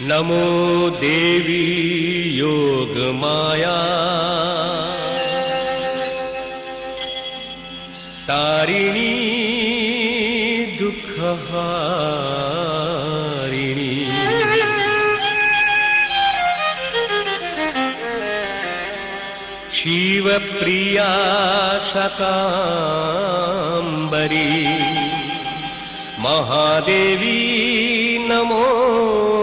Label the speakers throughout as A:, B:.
A: नमो देवी योग माया तारिणी दुःखहारिणी शिवप्रिया शकाम्बरी महादेवी नमोस्तुते।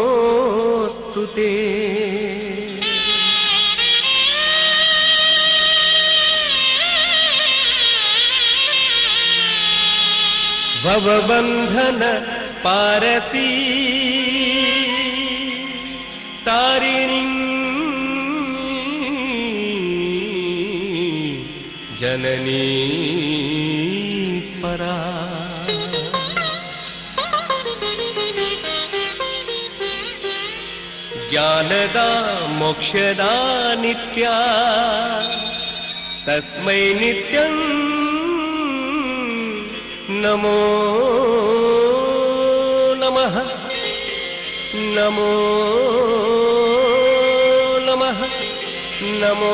A: भवबंधन पारती तारिणी जननी परा ज्ञानदा मोक्षदा नित्या तस्मै नित्यं नमो नमः नमो नमः नमो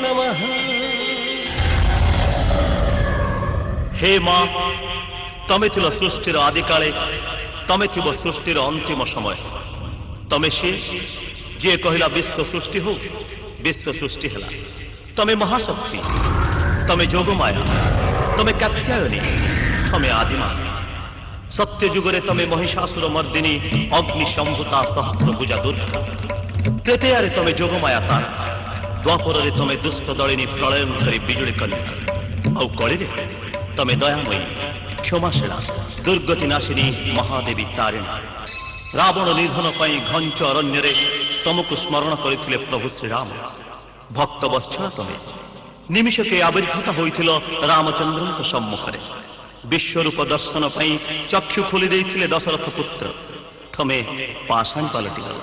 A: नमः।
B: हे मां तमे थिल सृष्टिर आदि काले तमे थिब सृष्टिर अंतिम समय तमे से जे कहला विश्व सृष्टि हो विश्व सृष्टि है। तमे महाशक्ति तमे जोगमाया तमे कात्यायनी तमे आदिमा सत्य जुगरे तमे महिषासुर मर्दिनी अग्नि शंभुता सहस्रभुजा दुर्गा त्रेतयारे तमे जोगमाया तारा द्वापरे तमे दुष्ट दलिनी प्रलयनकारी बिजुली कन्या आउ कलिरे तमे दयामयी क्षमाशीला दुर्गति नाशिनी महादेवी तारिणी। रावण निधन पाई घंच अरण्य तमको स्मरण करथिले प्रभु श्रीराम भक्त वत्सल तमे निमिषके आविर्भूत होइथिल रामचंद्रଙ୍କ सम्मुखरे विश्वरूप दर्शन पाई चक्षु खोली देइथिले दशरथ पुत्र तमे पाषाण पलटि गल।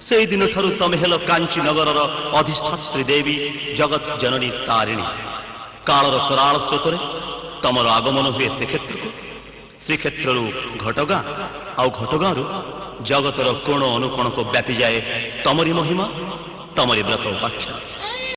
B: से दिन ठारू तमे हेल कांची नगरर अधिष्ठात्री देवी जगत जननी तारिणी कालर कराल स्रोतरे तमर आगमन हुए श्रीक्षेत्र घटगाँ आउ घटगाँ जगतर कोण अनुकोण को व्यापी जाए तमरी महिमा तमरी व्रत उपाख्या।